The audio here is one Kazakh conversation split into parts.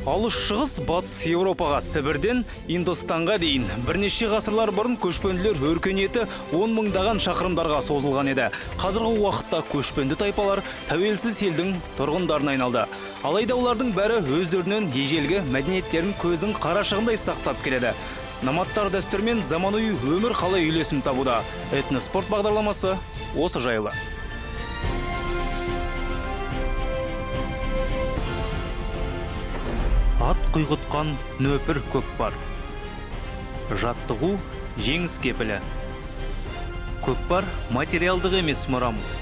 Алыс шығыс батыс Еуропаға, Сібірден Индостанға дейін бірнеше ғасырлар бұрын көшпенділер өркениеті 10 мыңдаған шақырымдарға созылған еді. Қазіргі уақытта көшпенді тайпалар тәуелсіз елдің тұрғындарына айналды. Алайда олардың бәрі өздерінен ежелгі мәдениеттерін көздің қарашығындай сақтап келеді. Номадтар дәстүрмен заманауи өмір қалай үйлесім табуда? Этноспорт бағдарламасы осы жайлы. Ат құйғытқан нөпір көкпар. Жаттығу жеңіс кепілі. Көкпар материалдық емес мұрамыз.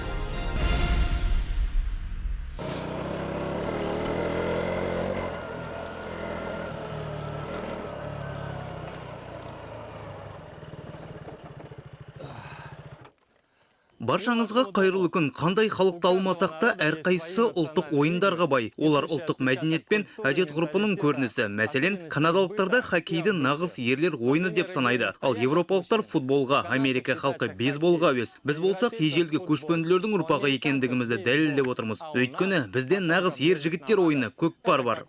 Баршаңызға қайырлы күн. Қандай халықты алмасақ та, әрқайсысы ұлттық ойындарға бай. Олар ұлттық мәдениет пен әдет-ғұрпының көрінісі. Мәселен, канадалықтарда хоккейді нағыз ерлер ойыны деп санайды. Ал европалықтар футболға, Америка халқы бейсболға әуес. Біз болсақ, ежелгі көшпенділердің ұрпағы екендігімізді дәлелдеп отырмыз. Өйткені бізде нағыз ер жігіттер ойыны көкпар бар.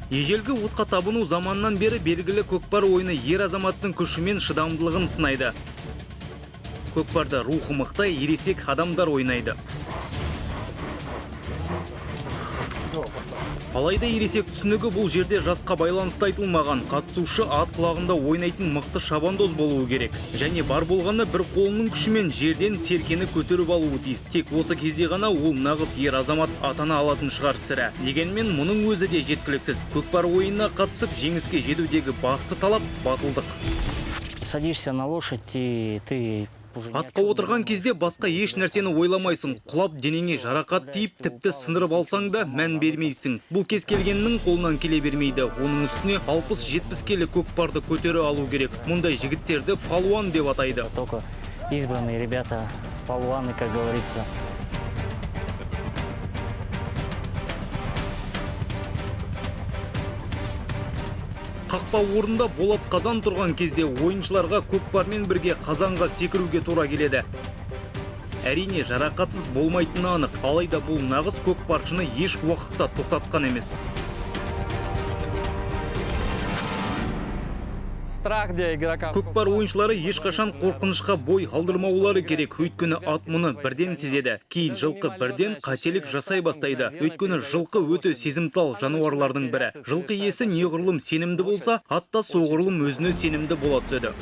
Ежелгі отқа табыну заманнан бері белгілі көкпар ойыны ер азаматтың күші мен шыдамдылығын сынайды. Көкпарда рухы мықты ересек адамдар ойнайды. Алайда ересек түсінігі бұл жерде жасқа байланысты айтылмаған. Қатысушы ат құлағында ойнайтын мықты шабандоз болуы керек. Және бар болғаны бір қолының күшімен жерден серкені көтеріп алуы тиіс. Тек осы кезде ғана ол нағыз ер азамат атана алатын шығар сірә. Дегенмен мұның өзі де жеткіліксіз. Көкпар ойынына қатысып жеңіске жетудегі басты талап батылдық. Садишься на лошадь и ты... Атқа отырған кезде басқа еш нәрсені ойламайсың. Құлап денеңе жарақат тиіп, тіпті сындырып алсаң да мән бермейсің. Бұл кез келгеннің қолынан келе бермейді. Оның үстіне 60-70 келі көкпарды көтере алу керек. Мұндай жігіттерді палуан деп атайды. Только избранные ребята, палуаны, как говорится. Қақпа орында болат қазан тұрған кезде ойыншыларға көкпармен бірге қазанға секіруге тура келеді. Әрине жарақатсыз болмайтыны анық, алайда бұл нағыз көкпаршыны еш уақытта тоқтатқан емес. Көкпар ойыншылары ешқашан қорқынышқа бой алдырмаулары керек. Өйткені ат мұны бірден сезеді. Кейін жылқы бірден қателік жасай бастайды. Өйткені жылқы өте сезімтал жануарлардың бірі. Жылқы иесі неғұрлым сенімді болса, ат та соғұрлым өзіне сенімді бола түседі.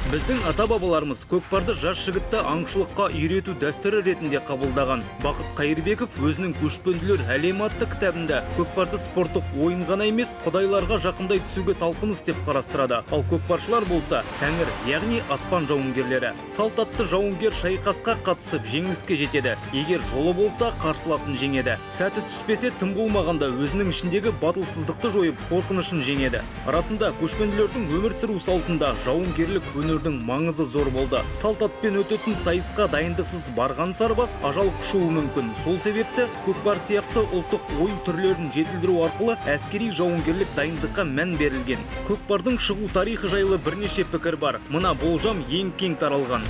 Біздің ата-бабаларымыз көкпарды жас жігітті аңшылыққа үйрету дәстүрі ретінде қабылдаған. Бақыт Қайырбеков өзінің көшпенділер әлемі атты кітабында көкпарды спорттық ойын ғана емес, құдайларға жақындай түсуге талпыныс деп қарастырады. Ал көкпаршылар болса, тәңір, яғни аспан жауынгерлері. Салт атты жауынгер шайқасқа қатысып жеңіске жетеді. Егер жолы болса, қарсыласын жеңеді. Сәті түспесе, тым болмағанда өзінің ішіндегі батылсыздықты жойып, қорқынышын жеңеді. Арасында көшпенділердің өмір сүру салтында жауынгерлік өнердің маңызы зор болды. Салт атпен өтетін сайысқа дайындықсыз барған сарбаз ажал құшуы мүмкін. Сол себепті көкпар сияқты ұлттық ойын түрлерін жетілдіру арқылы әскери жауынгерлік дайындыққа мән берілген. Көкпардың шығу тарихы жайлы бірнеше пікір бар. Мына болжам ең кең таралған.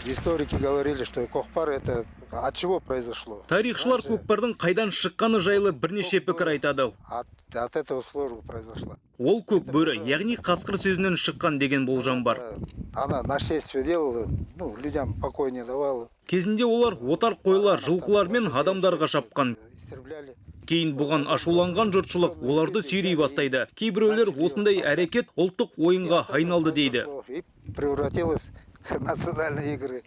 Историки говорили, что көкпар это от чего произошло? Тарихшылар көкпардың қайдан шыққаны жайлы бірнеше пікір айтады. От этого слова произошло. Ол көк бөрі, яғни қасқыр сөзінен шыққан деген болжам бар. Она нашествие делала, людям покой не давала. Кезінде олар отар қойлар, жылқылар мен адамдарға шапқан. Кейін бұған ашуланған жұртшылық оларды сүйрей бастайды. Кейбіреулер осындай әрекет ұлттық ойынға айналды дейді. Превратилась в национальные игры.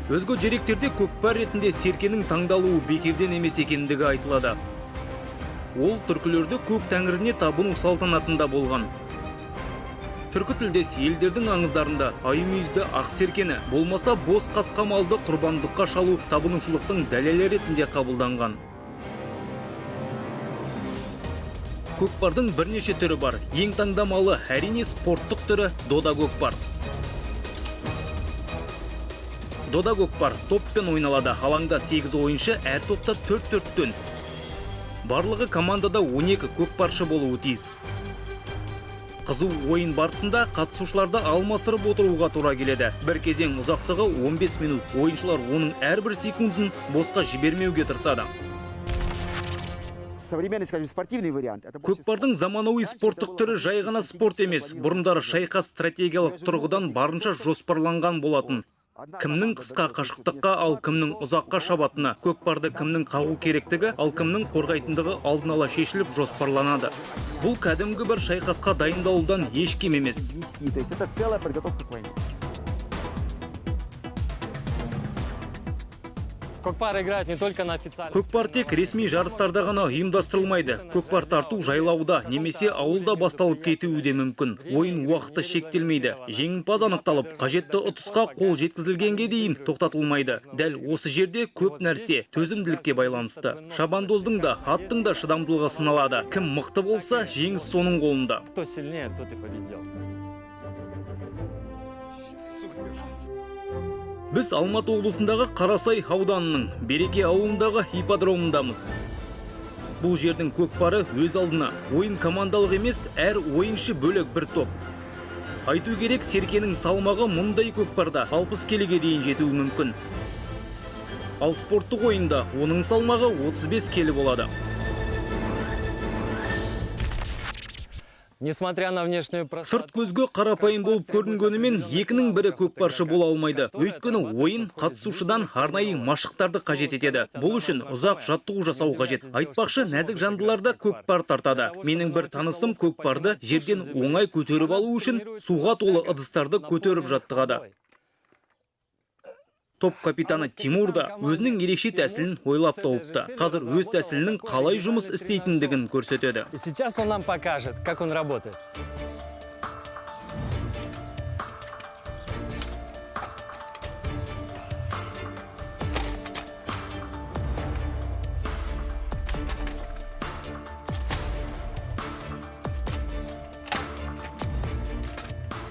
Өзге деректерде көкпар ретінде серкенің таңдалуы бекерден емес екендігі айтылады. Ол түркілерді көк тәңіріне табыну салтанатында болған. Түркі тілдес елдердің аңыздарында айымүйізді ақ серкені, болмаса бос қасқа малды құрбандыққа шалу табынушылықтың дәлелі ретінде қабылданған. Көкпардың бірнеше түрі бар. Ең таңдамалы әрине спорттық түрі дода көкпар. Дода көкпар топпен ойналады. Алаңда 8 ойыншы, әр топта 4-4-тен. Барлығы командада 12 көкпаршы болуы тиіс. Қызу ойын барысында қатысушыларды алмастырып отыруға тура келеді. Бір кезең ұзақтығы 15 минут. Ойыншылар оның әрбір секундын босқа жібермеуге тырысады. Современный, скажем, спортивный вариант. Көкпардың заманауи спорттық түрі жай ғана спорт емес. Бұрындары шайқас стратегиялық тұрғыдан барынша жоспарланған болатын. Кімнің қысқа қашықтыққа, ал кімнің ұзаққа шабатыны, көкпарды кімнің қағу керектігі, ал кімнің қорғайтындығы алдын ала шешіліп жоспарланады. Бұл кәдімгі бір шайқасқа дайындалудан еш кем емес. То есть это целая подготовка к войне. Көкпар играет не только на официальных. Көкпар тек ресми жарыстарда ғана ұйымдастырылмайды. Көкпар тарту жайлауда немесе ауылда басталып кетуі де мүмкін. Ойын уақыты шектелмейді. Жеңімпаз анықталып, қажетті ұтысқа қол жеткізілгенге дейін тоқтатылмайды. Дәл осы жерде көп нәрсе төзімділікке байланысты. Шабандоздың да, аттың да шыдамдылығы сыналады. Кім мықты болса, жеңіс соның қолында. Кто сильнее, тот и победил. Біз Алматы облысындағы Қарасай ауданының Береке ауылындағы ипподромындамыз. Бұл жердің көкпары өз алдына. Ойын командалық емес, әр ойыншы бөлек бір топ. Айту керек, Серкенің салмағы мұндай көкпарда 60 келіге дейін жетуі мүмкін. Ал спорттық ойында оның салмағы 35 келі болады. Несмотря на внешнюю Сырт көзге қарапайым болып көрінгенімен, екінің бірі көкпаршы бола алмайды. Өйткені ойын қатысушыдан арнайы машықтарды қажет етеді. Бұл үшін ұзақ жаттығу жасау қажет. Айтпақшы, нәзік жандыларда көкпар тартады. Менің бір танысым көкпарды жерден оңай көтеріп алу үшін суға толы ыдыстарды көтеріп жаттығады. Топ капитаны Тимур да өзінің ерекше тәсілін ойлап тауыпты. Қазір өз тәсілінің қалай жұмыс істейтіндігін көрсетеді. И сейчас он нам покажет, как он работает.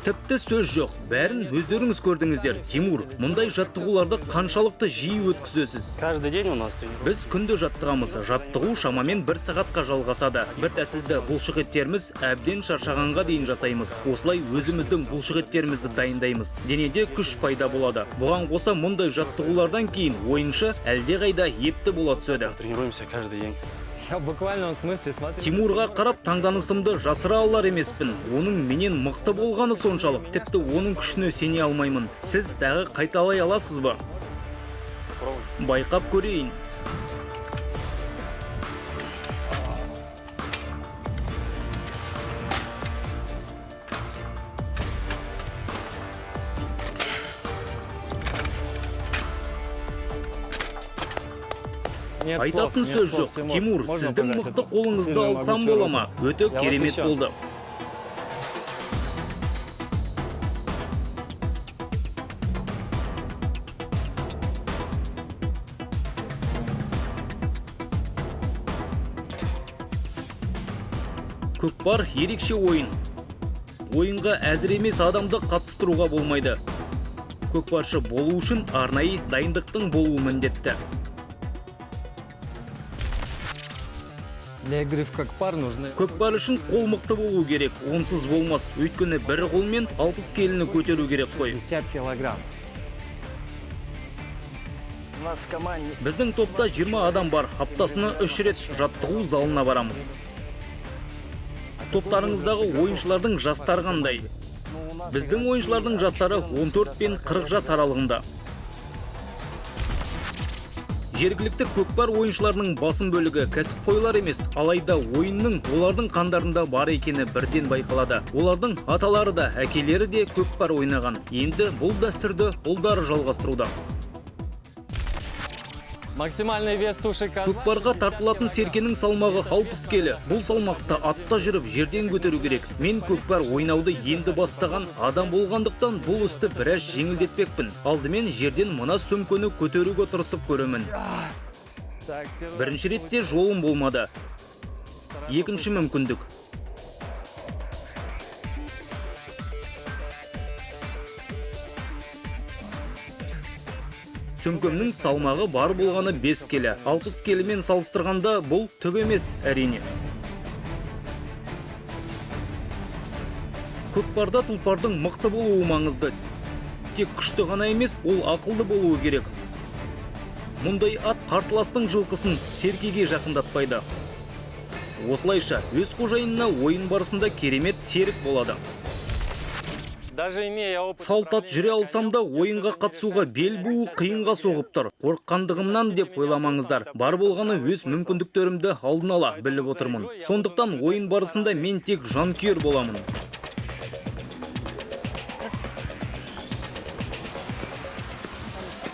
Тіпті сөз жоқ, бәрін өздеріңіз көрдіңіздер. Тимур, мұндай жаттығуларды қаншалықты жиі өткізесіз? Каждый день у нас тренируем. Біз күнде жаттығамыз. Жаттығу шамамен 1 сағатқа жалғасады. Бір тәсілді бұлшықеттеріміз әбден шаршағанға дейін жасаймыз. Осылай өзіміздің бұлшықеттерімізді дайындаймыз. Денеде күш пайда болады. Бұған қоса мұндай жаттығулардан кейін ойыншы әлдеқайда епті бола түседі. Тренируемся каждый день. Я в буквальном смысле смотрю. Тимурға қарап таңданысымды жасыра алар емеспін. Оның менен мықты болғаны соншалық. Тіпті оның күшіне сене алмаймын. Сіз тағы қайталай аласыз ба? Байқап көрейін. Нет слов, Айтатын нет сөз слов, жоқ. Тимур, можно сіздің пожать мықты эту қолыңызды сильную алсам могучую бола ма? руку? Өте Я вас керемет еще. болды. Көкпар ерекше ойын. Ойынға әзір емес адамды қатыстыруға болмайды. Көкпаршы болу үшін арнайы дайындықтың болуы міндетті. Для игры в көкпар нужны. Көкпар үшін қол мықты болу керек. Онсыз болмас. Өйткені бір қолмен 60 келіні көтеру керек қой. 50 килограмм. У нас в команде Біздің топта 20 адам бар. Аптасына 3 рет жаттығу залына барамыз. Топтарыңыздағы ойыншылардың жастары қандай? Біздің ойыншылардың жастары 14 пен 40 жас аралығында. Жергілікті көкпар ойыншыларының басым бөлігі кәсіпқойлар емес, алайда ойынның олардың қандарында бар екені бірден байқалады. Олардың аталары да, әкелері де көкпар ойнаған. Енді бұл дәстүрді ұлдары жалғастыруда. Максимальный вес туши казана. Көкпарға тартылатын Серкенің салмағы 60 келі. Бұл салмақта атта жүріп жерден көтеру керек. Мен көкпар ойнауды енді бастаған адам болғандықтан бұл істі біраз жеңілдетпекпін. Алдымен жерден мына сөмкені көтеруге тырысып көремін. Так, Бірінші ретте жолым болмады. Екінші мүмкіндік. сөмкемнің салмағы бар болғаны 5 келі. 60 келімен салыстырғанда бұл түк емес, әрине. Көкпарда тұлпардың мықты болуы маңызды. Тек күшті ғана емес, ол ақылды болуы керек. Мұндай ат қарсыластың жылқысын серкеге жақындатпайды. Осылайша өз қожайынына ойын барысында керемет серік болады. Даже имея опыт... Салт ат жүре алсам да ойынға қатысуға бел буы қиынға соғып тұр. Қорыққандығымнан деп ойламаңыздар. Бар болғаны өз мүмкіндіктерімді алдын ала біліп отырмын. Сондықтан ойын барысында мен тек жанкүйер боламын.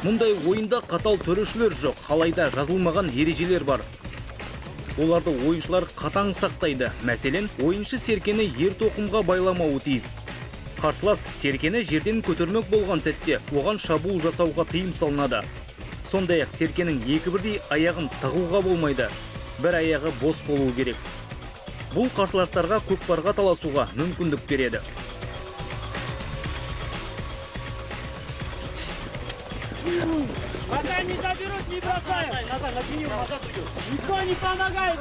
Мұндай ойында қатал төрешілер жоқ, алайда жазылмаған ережелер бар. Оларды ойыншылар қатаң сақтайды. Мәселен, ойыншы серкені ер тоқымға байламауы тиіс. Қарсылас серкені жерден көтермек болған сәтте оған шабуыл жасауға тыйым салынады. Сондай-ақ серкенің екі бірдей аяғын тығуға болмайды. Бір аяғы бос болуы керек. Бұл қарсыластарға көкпарға таласуға мүмкіндік береді. Пока не заберут, не бросаем. Никто не помогает.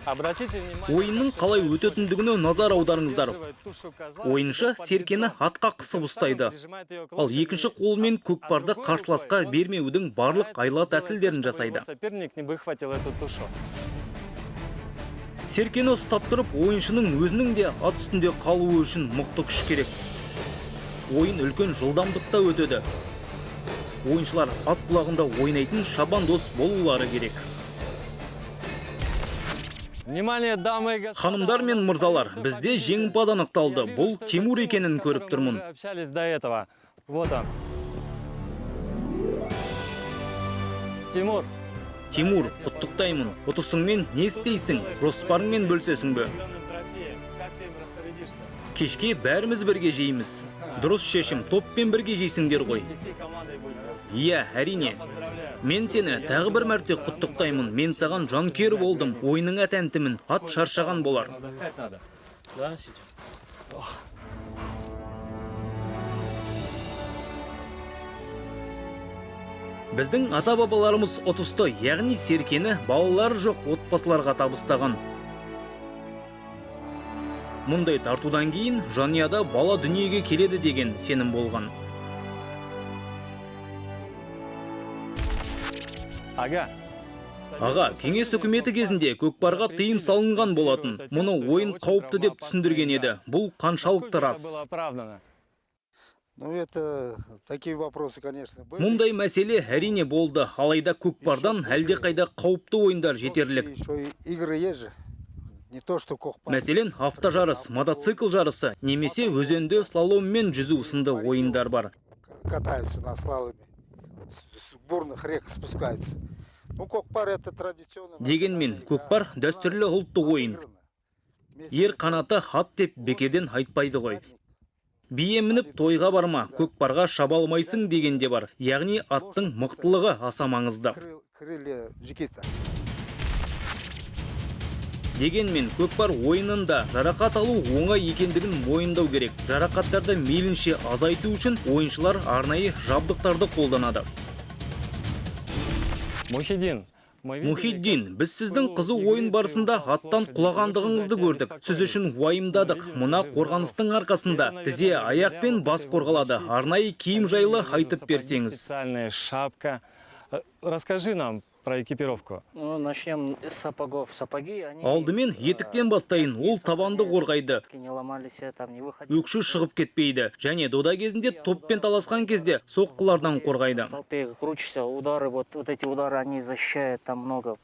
Обратите внимание... Ойынның қалай өтетіндігіне назар аударыңыздар. Ойыншы серкені атқа қысып ұстайды. Ал екінші қолмен көкпарды қарсыласқа бермеудің барлық айла тәсілдерін жасайды. Соперник не выхватил эту тушу. Серкені ұстап тұрып, ойыншының өзінің де ат үстінде қалуы үшін мықты күш керек. Ойын үлкен жылдамдықта өтеді. Ойыншылар ат құлағында ойнайтын шабандос болулары керек. Внимание, дамы и господа. Ханымдар мен мырзалар, бізде жеңімпаз анықталды. Бұл Тимур екенін көріп тұрмын. Общались до этого. Вот он. Тимур. Тимур, құттықтаймын. Ұтысыңмен не істейсің? Жоспарыңмен бөлсесің бе? Как ты им распорядишься? Кешке бәріміз бірге жейміз. Дұрыс шешім, топпен бірге жейсіңдер ғой. Всей командой будем. Иә, әрине. Мен сені тағы бір мәрте құттықтаймын. Мен саған жанкүйер болдым. Ойының әтәнтімін. Ат шаршаған болар. Отдыхать надо. Да, Сетя? Біздің ата-бабаларымыз ұтысты, яғни серкені балалары жоқ отбасыларға табыстаған. Мұндай тартудан кейін жанұяда бала дүниеге келеді деген сенім болған. Ага. Аға, кеңес үкіметі кезінде көкпарға тыйым салынған болатын. Мұны ойын қауіпті деп түсіндірген еді. Бұл қаншалықты рас. Было оправдано. Ну, это такие вопросы, конечно, были. Мұндай мәселе әрине болды, алайда көкпардан әлде қайда қауіпті ойындар жетерлік. Еще и игры есть же. Не то, что көкпар. Мәселен, автожарыс, мотоцикл жарысы, немесе өзенде слаломмен жүзу сынды ойындар бар. Катаются на слаломе. С бурных рек спускаются. Ну, көкпар это традиционно. Дегенмен, көкпар дәстүрлі ұлттық ойын. Ер қанаты ат деп бекерден айтпайды ғой. Бие мініп тойға барма, көкпарға шаба алмайсың дегенде бар. Яғни аттың мықтылығы аса маңызды. Крылья Джигита. Дегенмен, көкпар ойынында жарақат алу оңай екендігін мойындау керек. Жарақаттарды мейлінше азайту үшін ойыншылар арнайы жабдықтарды қолданады. Мұхиддин, біз сіздің қызу ойын барысында аттан құлағандығыңызды көрдік. Сіз үшін уайымдадық. Мұна қорғаныстың арқасында тізе, аяқ пен бас қорғалады. Арнайы киім жайлы айтып берсеңіз. Специальная шапка. Расскажи нам про экипировку. Ну, начнем с сапогов. Сапоги, они... Алдымен етіктен бастайын, ол табанды қорғайды. Не ломались, там не выходили. Өкші шығып кетпейді. Және дода кезінде топпен таласқан кезде соққылардан қорғайды. В толпе крутишься, удары, вот эти удары, они защищают там много.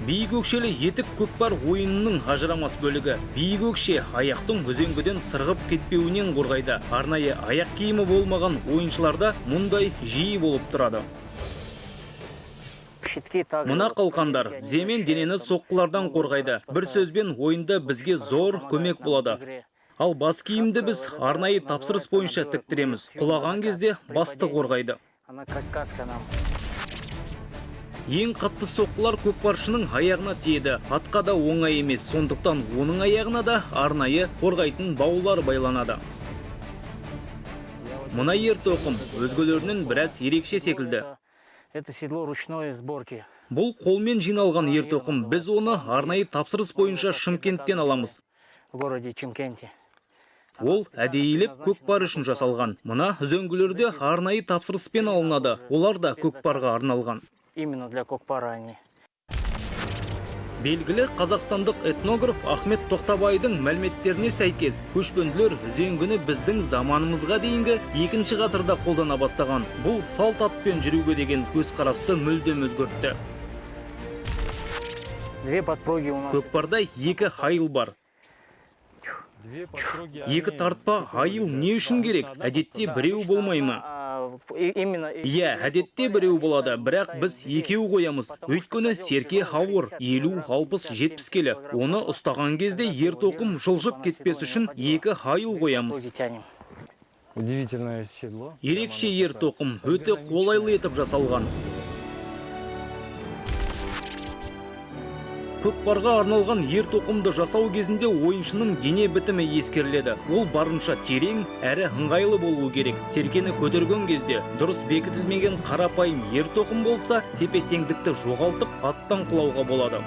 Биік өкшелі етік көкпар ойынының ажырамас бөлігі. Биік өкше аяқтың үзеңгіден сырғып кетпеуінен қорғайды. Арнайы аяқ киімі болмаған ойыншыларда мұндай жиі болып тұрады. Мына қалқандар земен денені соққылардан қорғайды. Бір сөзбен ойында бізге зор көмек болады. Ал бас киімді біз арнайы тапсырыс бойынша тіктіреміз. Құлаған кезде басты қорғайды. Ең қатты соққылар көкпаршының аяғына тиеді. Атқа да оңай емес, сондықтан оның аяғына да арнайы қорғайтын баулар байланады. Мына ер-тоқым өзгелерінен біраз ерекше секілді. Это седло ручной сборки. Бұл қолмен жиналған ер-тоқым, біз оны арнайы тапсырыс бойынша Шымкенттен аламыз. В городе Чимкенте. Ол әдейілеп көкпар үшін жасалған. Мына үзеңгілерде арнайы тапсырыспен алынады. Олар да көкпарға арналған. Именно для кокпара они. Белгілі қазақстандық этнограф Ахмет Тоқтабайдың мәліметтеріне сәйкес, көшпенділер үзеңгіні біздің заманымызға дейінгі 2-ші ғасырда қолдана бастаған. Бұл салт атпен жүруге деген көзқарасты мүлдем өзгертті. Две подпруги у нас. Көкпарда 2 айыл бар. Екі тартпа айыл не үшін керек? Әдетте біреу болмай ма? Именно. Иә, әдетте біреу болады, бірақ біз екеу қоямыз. Өйткені серке ауыр, 50, 60, 70 келі. Оны ұстаған кезде ер-тоқым жылжып кетпес үшін 2 айыл қоямыз. Удивительное седло. Ерекше ер-тоқым өте қолайлы етіп жасалған. Көкпарға арналған ер-тоқымды жасау кезінде ойыншының дене бітімі ескеріледі. Ол барынша терең әрі ыңғайлы болуы керек. Серкені көтерген кезде дұрыс бекітілмеген қарапайым ер-тоқым болса, тепе-теңдікті жоғалтып, аттан құлауға болады.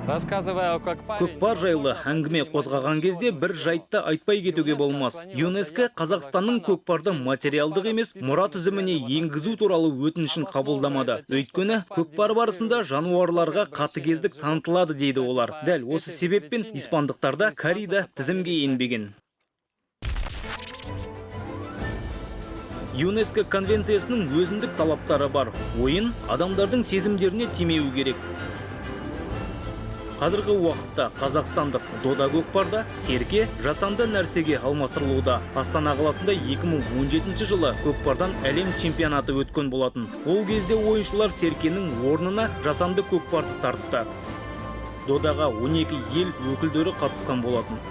Рассказывая о Кокпаре... Көкпар жайлы әңгіме қозғаған кезде бір жайтты айтпай кетуге болмас. ЮНЕСКО Қазақстанның көкпарды материалдық емес, мұра тізіміне енгізу туралы өтінішін қабылдамады. Өйткені көкпар барысында жануарларға қатыгездік танытылады дейді олар. Дәл осы себеппен испандықтарда коррида тізімге енбеген. ЮНЕСКО конвенциясының өзіндік талаптары бар. Ойын адамдардың сезімдеріне тимеуі керек. Қазіргі уақытта қазақстандық дода көкпарда серке жасанды нәрсеге алмастырылуда. Астана қаласында 2017 жылы көкпардан әлем чемпионаты өткен болатын. Ол кезде ойыншылар серкенің орнына жасанды көкпарды тартты. Додаға 12 ел өкілдері қатысқан болатын.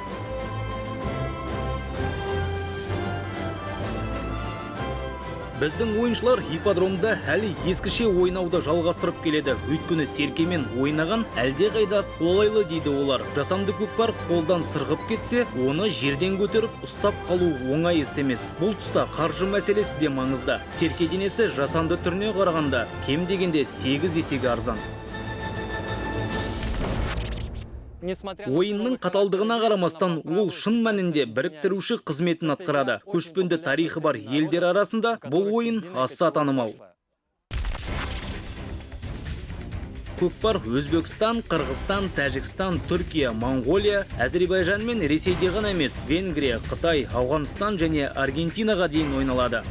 Біздің ойыншылар ипподромда әлі ескіше ойнауды жалғастырып келеді. Өйткені серкемен ойнаған әлде қайда қолайлы дейді олар. Жасанды көкпар қолдан сырғып кетсе, оны жерден көтеріп ұстап қалу оңай іс емес. Бұл тұста қаржы мәселесі де маңызды. Серке денесі жасанды түріне қарағанда кем дегенде 8 есеге арзан. Ойынның қаталдығына қарамастан ол шын мәнінде біріктіруші қызметін атқарады. Көшпенді тарихы бар елдер арасында бұл ойын аса танымал. Көкпар Өзбекстан, Қырғызстан, Тәжікстан, Түркия, Монғолия, Әзербайжан мен Ресейде ғана емес, Венгрия, Қытай, Ауғанстан және Аргентинаға дейін ойналады.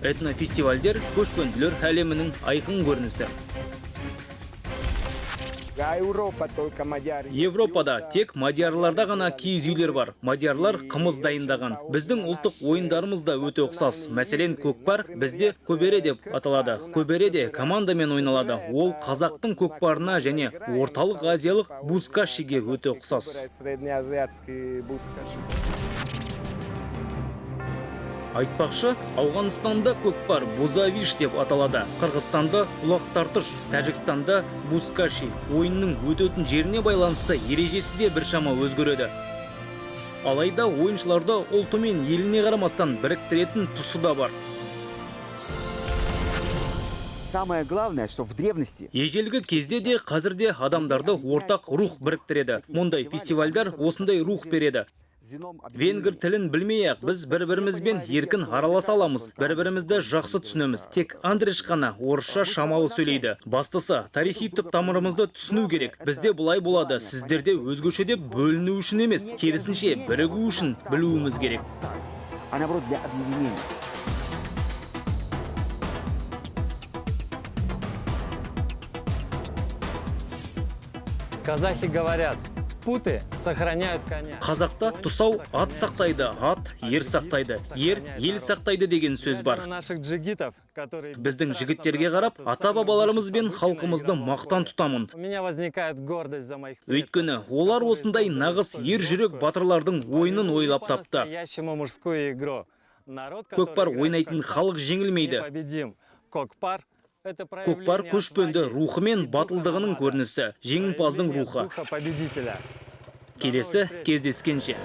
Этнофестивальдер көшпенділер әлемінің айқын көрінісі. Европада тек мадиярларда ғана киіз үйлер бар. Мадиярлар қымыз дайындаған. Біздің ұлттық ойындарымыз да өте ұқсас. Мәселен, көкпар бізде көбере деп аталады. Көбере де командамен ойналады. Ол қазақтың көкпарына және орталық азиялық бускашиге өте ұқсас. Айтпақшы, Ауғанстанда көкпар бузавиш деп аталады. Қырғызстанда ұлақтартыш, Тәжікстанда бускаши. Ойынның өтетін жеріне байланысты ережесі де біршама өзгереді. Алайда ойыншыларды ұлты мен еліне қарамастан біріктіретін тұсы да бар. Самое главное, что в древности... Ежелгі кезде де қазірде адамдарды ортақ рух біріктіреді. Мұндай фестивальдар осындай рух береді. Венгр тілін білмей-ақ біз бір-бірімізбен еркін араласа аламыз. Бір-бірімізді жақсы түсінеміз. Тек Андреш қана орысша шамалы сөйлейді. Бастысы, тарихи түп тамырымызды түсіну керек. Бізде бұлай болады, сіздерде өзгеше деп бөліну үшін емес, керісінше бірігу үшін білуіміз керек. А наоборот, для объединения. Казахи говорят, путы сохраняют коня. Қазақта тұсау ат сақтайды, ат ер сақтайды, ер ел сақтайды деген сөз бар. Біздің жігіттерге қарап, ата-бабаларымыз бен халқымызды мақтан тұтамын. Өйткені олар осындай нағыз ер жүрек батырлардың ойынын ойлап тапты. Көкпар ойнайтын халық жеңілмейді. Көкпар көшпенді рухы мен батылдығының көрінісі, жеңімпаздың рухы. Келесі кездескенше.